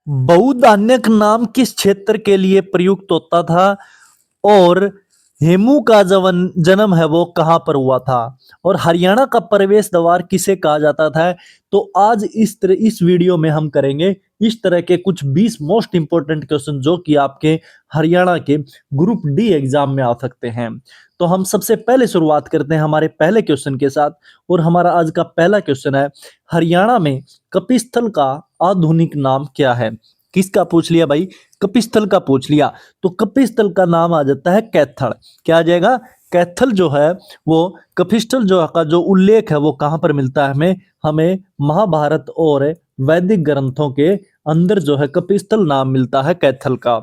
बहुधान्यक नाम किस क्षेत्र के लिए प्रयुक्त होता था और हेमू का जन्म है वो कहाँ पर हुआ था और हरियाणा का प्रवेश द्वार किसे कहा जाता था। तो आज इस वीडियो में हम करेंगे इस तरह के कुछ 20 मोस्ट इंपोर्टेंट क्वेश्चन जो कि आपके हरियाणा के ग्रुप डी एग्जाम में आ सकते हैं। तो हम सबसे पहले शुरुआत करते हैं हमारे पहले क्वेश्चन के साथ और हमारा आज का पहला क्वेश्चन है, हरियाणा में कपिस्थल का आधुनिक नाम क्या है। किसका पूछ लिया भाई, कपिस्थल का पूछ लिया। तो कपिस्थल का नाम आ जाता है कैथल। क्या आ जाएगा, कैथल जो है वो कपिस्थल जो का जो उल्लेख है वो कहां पर मिलता है, हमें हमें महाभारत और वैदिक ग्रंथों के अंदर जो है कपिस्थल नाम मिलता है कैथल का।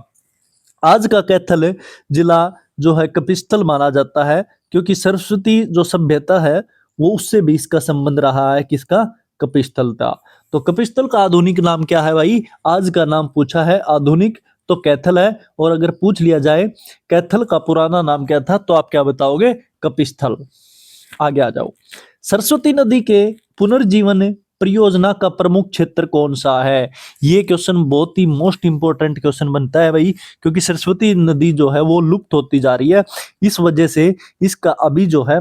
आज का कैथल जिला जो है कपिस्थल माना जाता है क्योंकि सरस्वती जो सभ्यता है वो उससे भी इसका संबंध रहा है, किसका, कपिस्थल का। तो कपिस्थल का आधुनिक नाम क्या है भाई, आज का नाम पूछा है आधुनिक तो कैथल है। और अगर पूछ लिया जाए कैथल का पुराना नाम क्या था तो आप क्या बताओगे, कपिस्थल। आगे आ जाओ, सरस्वती नदी के पुनर्जीवन परियोजना का प्रमुख क्षेत्र कौन सा है। ये क्वेश्चन बहुत ही मोस्ट इंपोर्टेंट क्वेश्चन बनता है भाई, क्योंकि सरस्वती नदी जो है वो लुप्त होती जा रही है। इस वजह से इसका अभी जो है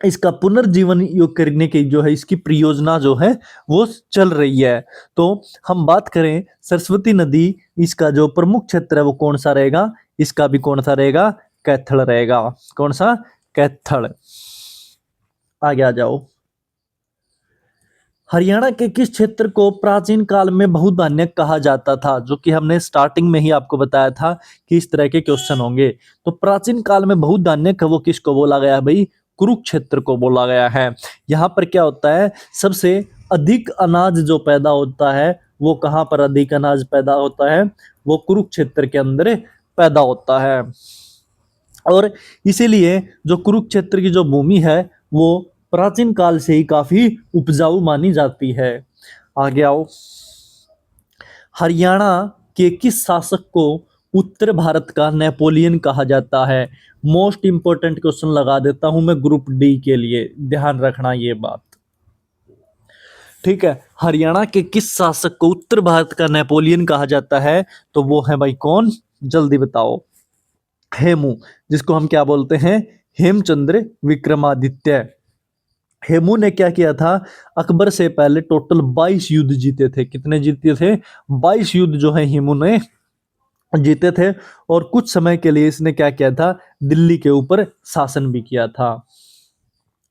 इसका पुनर्जीवन योग करने की जो है इसकी परियोजना जो है वो चल रही है। तो हम बात करें सरस्वती नदी, इसका जो प्रमुख क्षेत्र है वो कौन सा रहेगा, इसका भी कौन सा रहेगा, कैथल रहेगा। कौन सा, कैथल। आगे आ जाओ, हरियाणा के किस क्षेत्र को प्राचीन काल में बहुधान्यक कहा जाता था, जो कि हमने स्टार्टिंग में ही आपको बताया था कि इस तरह के क्वेश्चन होंगे। तो प्राचीन काल में बहुधान्यक वो किसको बोला गया है भाई, कुरुक्षेत्र को बोला गया है। यहाँ पर क्या होता है, सबसे अधिक अनाज जो पैदा होता है वो कहाँ पर अधिक अनाज पैदा होता है, वो कुरुक्षेत्र के अंदर पैदा होता है। और इसीलिए जो कुरुक्षेत्र की जो भूमि है वो प्राचीन काल से ही काफी उपजाऊ मानी जाती है। आगे आओ, हरियाणा के किस शासक को उत्तर भारत का नेपोलियन कहा जाता है। मोस्ट इंपोर्टेंट क्वेश्चन लगा देता हूं मैं ग्रुप डी के लिए, ध्यान रखना ये बात, ठीक है। हरियाणा के किस शासक को उत्तर भारत का नेपोलियन कहा जाता है, तो वो है भाई कौन, जल्दी बताओ, हेमू, जिसको हम क्या बोलते हैं, हेमचंद्र विक्रमादित्य। हेमू ने क्या किया था, अकबर से पहले टोटल 22 युद्ध जीते थे। कितने जीते थे, 22 युद्ध जो है हेमू ने जीते थे। और कुछ समय के लिए इसने क्या किया था, दिल्ली के ऊपर शासन भी किया था।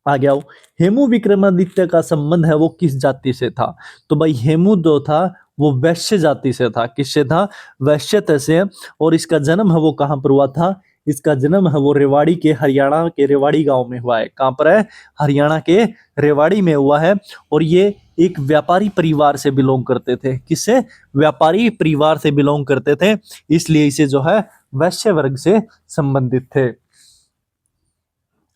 आ गया, हेमू विक्रमादित्य का संबंध है वो किस जाति से था, तो भाई हेमू जो था वो वैश्य जाति से था। किससे था, वैश्य से। और इसका जन्म है वो कहां पर हुआ था, इसका जन्म है वो रेवाड़ी के, हरियाणा के रेवाड़ी गांव में हुआ है। कहां पर है, हरियाणा के रेवाड़ी में हुआ है। और ये एक व्यापारी परिवार से बिलोंग करते थे। किससे, व्यापारी परिवार से बिलोंग करते थे, इसलिए इसे जो है वैश्य वर्ग से संबंधित थे।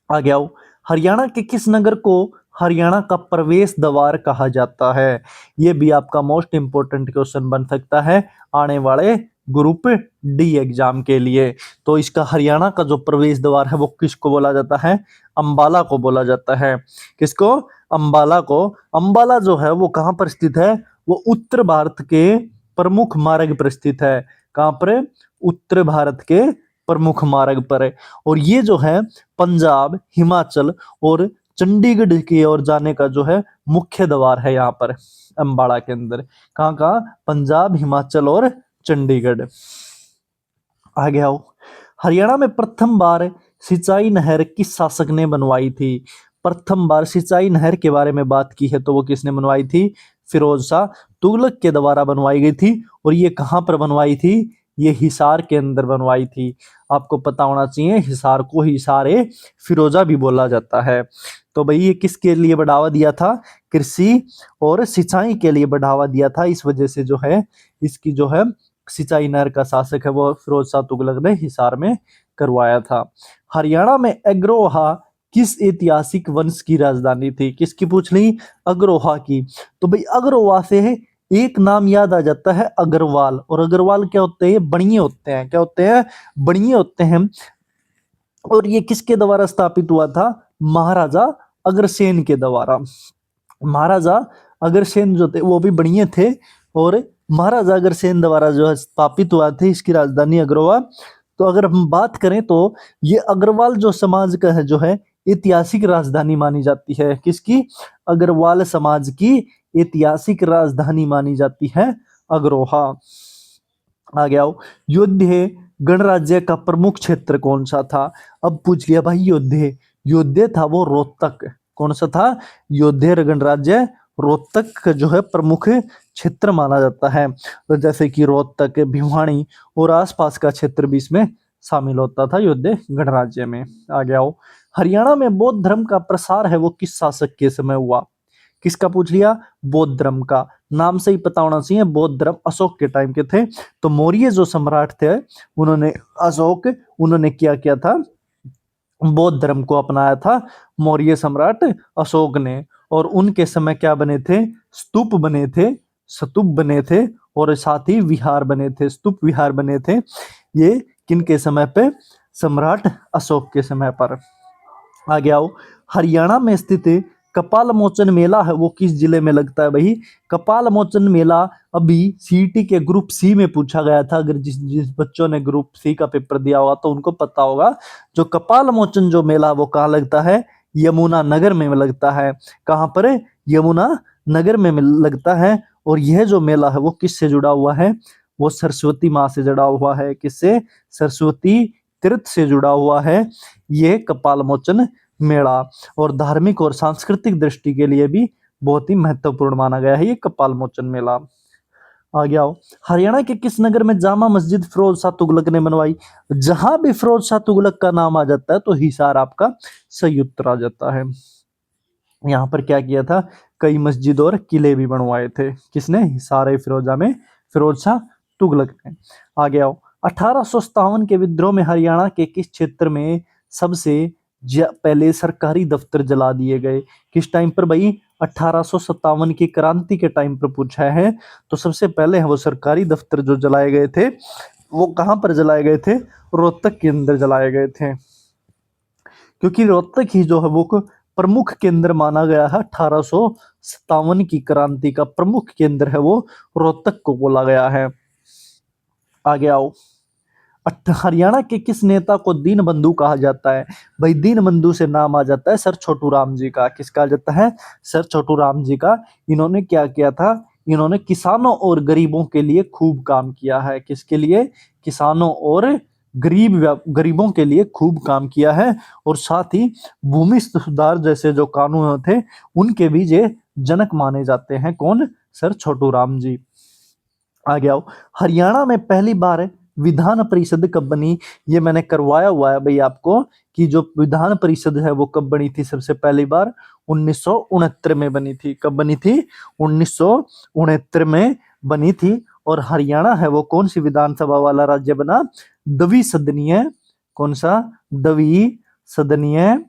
आ गया, हरियाणा के किस नगर को हरियाणा का प्रवेश द्वार कहा जाता है। यह भी आपका मोस्ट इंपोर्टेंट क्वेश्चन बन सकता है आने वाले ग्रुप डी एग्जाम के लिए। तो इसका हरियाणा का जो प्रवेश द्वार है वो किसको बोला जाता है, अंबाला को बोला जाता है। किसको, अंबाला को। अंबाला जो है वो कहां पर स्थित है, वो उत्तर भारत के प्रमुख मार्ग पर स्थित है। कहां पर, उत्तर भारत के प्रमुख मार्ग पर है। और ये जो है पंजाब, हिमाचल और चंडीगढ़ की ओर जाने का जो है मुख्य द्वार है यहाँ पर अंबाला के अंदर। कहाँ कहाँ, पंजाब, हिमाचल और चंडीगढ़। आगे आओ, हरियाणा में प्रथम बार सिंचाई नहर किस शासक ने बनवाई थी। प्रथम बार सिंचाई नहर के बारे में बात की है तो वो किसने बनवाई थी, फिरोज शाह तुगलक के द्वारा बनवाई गई थी। और ये कहां पर बनवाई थी, ये हिसार के अंदर बनवाई थी। आपको पता होना चाहिए हिसार को हिसार ए फिरोजा भी बोला जाता है। तो भाई ये किसके लिए बढ़ावा दिया था, कृषि और सिंचाई के लिए बढ़ावा दिया था। इस वजह से जो है इसकी जो है सिंचाई नहर का शासक है वो फिरोज शाह तुगलक ने हिसार में करवाया था। हरियाणा में अग्रोहा किस ऐतिहासिक वंश की राजधानी थी। किसकी पूछ ली, अग्रोहा की। तो भाई अग्रोहा से एक नाम याद आ जाता है, अग्रवाल। और अग्रवाल क्या होते हैं, बणिये होते हैं। क्या होते हैं, बणिये होते हैं। और ये किसके द्वारा स्थापित हुआ था, महाराजा अग्रसेन के द्वारा। महाराजा अग्रसेन जो थे वो भी बणिये थे और महाराजा अग्रसेन द्वारा जो है स्थापित हुआ थे, इसकी राजधानी अग्रवा। तो अगर हम बात करें तो ये अग्रवाल जो समाज का है जो है ऐतिहासिक राजधानी मानी जाती है। किसकी? अग्रवाल समाज की ऐतिहासिक राजधानी मानी जाती है अग्रोहा। आ गया हो। योद्धे गणराज्य का प्रमुख क्षेत्र कौन सा था? अब पूछ लिया भाई योद्धे, योद्धे था वो रोहतक। कौन सा था? योद्धे गणराज्य रोहतक का जो है प्रमुख क्षेत्र माना जाता है। तो जैसे कि रोहतक, भिवानी और आसपास का क्षेत्र भी इसमें शामिल होता था योद्धे गणराज्य में। आ गया हो। हरियाणा में बौद्ध धर्म का प्रसार है वो किस शासक के समय हुआ? किसका पूछ लिया? बौद्ध धर्म का। नाम से ही पता होना चाहिए, बौद्ध धर्म अशोक के टाइम के थे। तो मौर्य जो सम्राट थे उन्होंने, अशोक, उन्होंने क्या किया था? बौद्ध धर्म को अपनाया था मौर्य सम्राट अशोक ने। और उनके समय क्या बने थे? स्तूप बने थे, स्तूप बने थे और साथ ही विहार बने थे, स्तूप विहार बने थे। ये किनके समय पे? सम्राट अशोक के समय पर। आ गया हो। हरियाणा में स्थित कपाल मोचन मेला है वो किस जिले में लगता है भाई? कपाल मोचन मेला अभी सीईटी के ग्रुप सी में पूछा गया था। अगर जिस जिस बच्चों ने ग्रुप सी का पेपर दिया होगा तो उनको पता होगा। जो कपाल मोचन जो मेला वो कहाँ लगता है? यमुना नगर में लगता है। कहाँ पर? यमुना नगर में लगता है। और यह जो मेला है वो किससे जुड़ा हुआ है? वो सरस्वती माँ से जुड़ा हुआ है। किससे? सरस्वती तीर्थ से जुड़ा हुआ है ये कपाल मोचन मेला। और धार्मिक और सांस्कृतिक दृष्टि के लिए भी बहुत ही महत्वपूर्ण माना गया है ये कपाल मोचन मेला। आ गया हो। हरियाणा के किस नगर में जामा मस्जिद फिरोज शाह तुगलक ने बनवाई? जहां भी फिरोज शाह तुगलक का नाम आ जाता है तो हिसार आपका सही उत्तर आ जाता है। यहाँ पर क्या किया था? कई मस्जिद और किले भी बनवाए थे। किसने? हिसार फिरोजा में फिरोज शाह तुगलक ने। आ गया हो। 1857 के विद्रोह में हरियाणा के किस क्षेत्र में सबसे पहले सरकारी दफ्तर जला दिए गए? किस टाइम पर भाई? 1857 की क्रांति के टाइम पर पूछा है। तो सबसे पहले वो सरकारी दफ्तर जो जलाए गए थे वो कहां पर जलाए गए थे? रोहतक के अंदर जलाए गए थे। क्योंकि रोहतक ही जो है वो प्रमुख केंद्र माना गया है। 1857 की क्रांति का प्रमुख केंद्र है वो रोहतक को बोला गया है। आगे आओ। हरियाणा के किस नेता को दीन बंधु कहा जाता है? भाई दीन बंधु से नाम आ जाता है सर छोटू राम जी का। किसका आ जाता है? सर छोटू राम जी का। इन्होंने क्या किया था? इन्होंने किसानों और गरीबों के लिए खूब काम किया है। किसके लिए? किसानों और गरीबों के लिए खूब काम किया है। और साथ ही भूमि सुधार जैसे जो कानून थे उनके भी ये जनक माने जाते हैं। कौन? सर छोटू राम जी। आ गया हो। हरियाणा में पहली बार विधान परिषद कब बनी? ये मैंने करवाया हुआ है भाई आपको कि जो विधान परिषद है वो कब बनी थी सबसे पहली बार? 1969 में बनी थी। कब बनी थी? 1969 में बनी थी। और हरियाणा है वो कौन सी विधानसभा वाला राज्य बना? द्विसदनीय। कौन सा? द्विसदनीय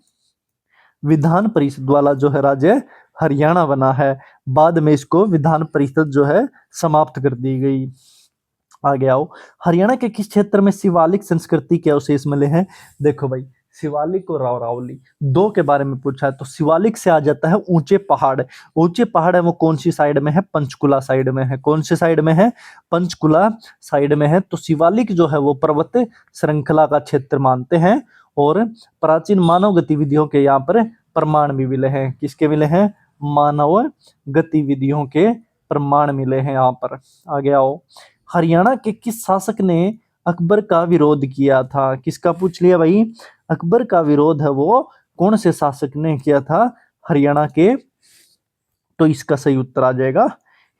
विधान परिषद वाला जो है राज्य हरियाणा बना है। बाद में इसको विधान परिषद जो है समाप्त कर दी गई। आ गया हो। हरियाणा के किस क्षेत्र में शिवालिक संस्कृति के अवशेष मिले हैं? देखो भाई शिवालिक और रावरावली दो के बारे में पूछा है। तो शिवालिक से आ जाता है ऊंचे पहाड़। ऊंचे पहाड़ है वो कौन सी साइड में है? पंचकुला साइड में है। कौन सी साइड में है? पंचकुला साइड में है। तो शिवालिक जो है वो पर्वत श्रृंखला का क्षेत्र मानते हैं। और प्राचीन मानव गतिविधियों के यहाँ पर प्रमाण भी मिले हैं। किसके मिले हैं? मानव गतिविधियों के प्रमाण मिले हैं यहाँ पर। आ गया हो। हरियाणा के किस शासक ने अकबर का विरोध किया था? किसका पूछ लिया भाई? अकबर का विरोध है वो कौन से शासक ने किया था हरियाणा के? तो इसका सही उत्तर आ जाएगा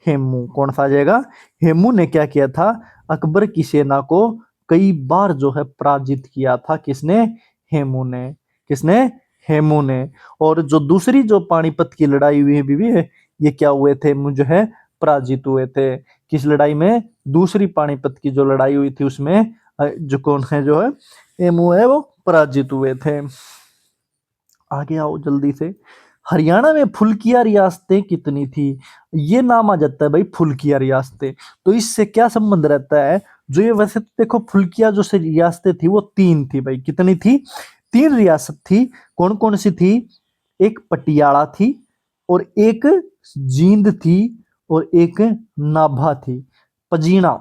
हेमू। कौन सा आ जाएगा? हेमू ने क्या किया था? अकबर की सेना को कई बार जो है पराजित किया था। किसने? हेमू ने। किसने? हेमू ने। और जो दूसरी जो पानीपत की लड़ाई हुई भी है ये क्या हुए थे? मुझे है पराजित हुए थे। किस लड़ाई में? दूसरी पानीपत की जो लड़ाई हुई थी उसमें जो कौन है जो है हेमू है वो पराजित हुए थे। आगे आओ जल्दी से। हरियाणा में फुल्किया रियासतें कितनी थी? ये नाम आ जाता है भाई फुल्किया रियासतें। तो इससे क्या संबंध रहता है? जो ये वैसे तो देखो फुल्किया जो से रियासतें थी वो तीन थी भाई। कितनी थी? तीन रियासत थी। कौन कौन सी थी? एक पटियाला थी और एक जींद थी और एक नाभा थी। पजीना।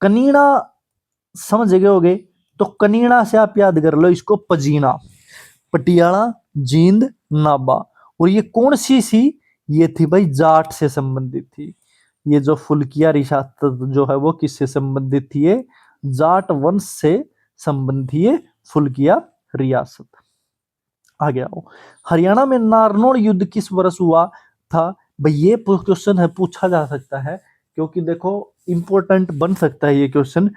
कनीना समझ गए होगे, तो कनीना से आप याद कर लो इसको पजीना। पटियाला, जींद, नाभा। और ये कौन सी ये थी भाई जाट से संबंधित थी। ये जो फुल्किया रियासत जो है वो किससे संबंधित थी, ये जाट वंश से संबंधित ये फुल्किया रियासत। आगे आओ। हरियाणा में नारनौल युद्ध किस वर्ष हुआ था? भाई ये क्वेश्चन है, पूछा जा सकता है, क्योंकि देखो इंपॉर्टेंट बन सकता है ये क्वेश्चन,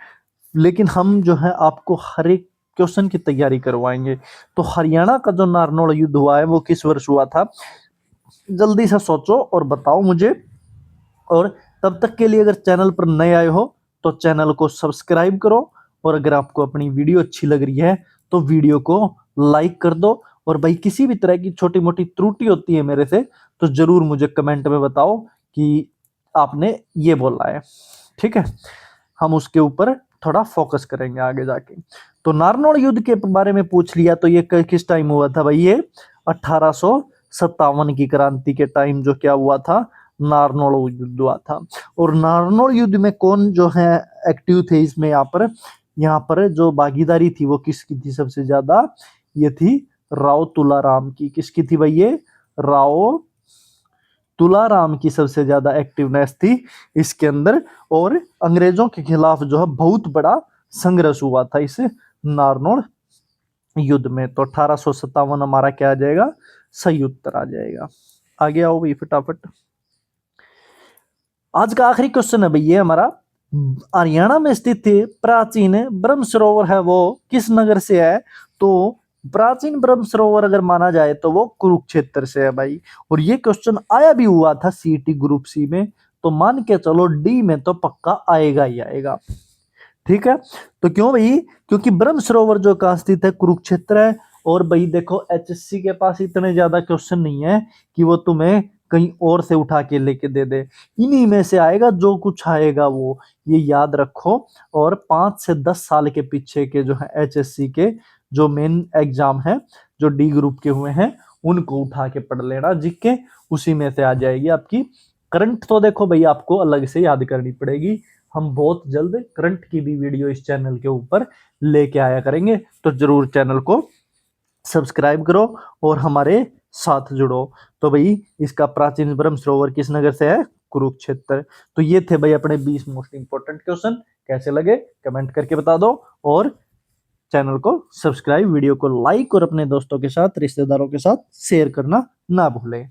लेकिन हम जो है आपको हर एक क्वेश्चन की तैयारी करवाएंगे। तो हरियाणा का जो नारनौल युद्ध हुआ है वो किस वर्ष हुआ था? जल्दी से सोचो और बताओ मुझे। और तब तक के लिए अगर चैनल पर नए आए हो तो चैनल को सब्सक्राइब करो, और अगर आपको अपनी वीडियो अच्छी लग रही है तो वीडियो को लाइक कर दो। और भाई किसी भी तरह की छोटी मोटी त्रुटि होती है मेरे से तो जरूर मुझे कमेंट में बताओ कि आपने ये बोला है, ठीक है, हम उसके ऊपर थोड़ा फोकस करेंगे आगे जाके। तो नारनौल युद्ध के बारे में पूछ लिया, तो ये किस टाइम हुआ था भाई? ये 1857 की क्रांति के टाइम जो क्या हुआ था, नारनौल युद्ध हुआ था। और नारनौल युद्ध में कौन जो है एक्टिव थे इसमें? यहाँ पर जो भागीदारी थी वो किसकी थी सबसे ज्यादा? ये थी राव तुलाराम की। किसकी थी भाई? ये राव तुलाराम की सबसे ज्यादा एक्टिवनेस थी इसके अंदर। और अंग्रेजों के खिलाफ जो है बहुत बड़ा संघर्ष हुआ था इस नारनौल युद्ध में। तो 1857 हमारा क्या आ जाएगा? सही उत्तर आ जाएगा। आगे आओ भाई फटाफट। आज का आखिरी क्वेश्चन है भाई ये हमारा। हरियाणा में स्थित प्राचीन ब्रह्म सरोवर है वो किस नगर से है? तो प्राचीन ब्रह्म सरोवर अगर माना जाए तो वो कुरुक्षेत्र से है भाई। और ये क्वेश्चन आया भी हुआ था सीटी ग्रुप सी में, तो मान के चलो डी में तो पक्का आएगा ही आएगा, ठीक है। तो क्यों भाई? क्योंकि ब्रह्म सरोवर जो कहाँ स्थित है? कुरुक्षेत्र है। और भाई देखो एचएससी के पास इतने ज्यादा क्वेश्चन नहीं है कि वो तुम्हें कहीं और से उठा के लेके दे दे, इन्हीं में से आएगा जो कुछ आएगा वो, ये याद रखो। और 5 से 10 साल के पीछे के जो है एचएससी के जो मेन एग्जाम है जो डी ग्रुप के हुए हैं उनको उठा के पढ़ लेना, जिसके उसी में से आ जाएगी आपकी करंट। तो देखो भाई आपको अलग से याद करनी पड़ेगी। हम बहुत जल्द करंट की भी वीडियो इस चैनल के ऊपर लेके आया करेंगे, तो जरूर चैनल को सब्सक्राइब करो और हमारे साथ जुड़ो। तो भाई इसका प्राचीन ब्रह्म सरोवर किस नगर से है? कुरुक्षेत्र। तो ये थे भाई अपने 20 मोस्ट इंपोर्टेंट क्वेश्चन। कैसे लगे कमेंट करके बता दो, और चैनल को सब्सक्राइब, वीडियो को लाइक और अपने दोस्तों के साथ रिश्तेदारों के साथ शेयर करना ना भूलें।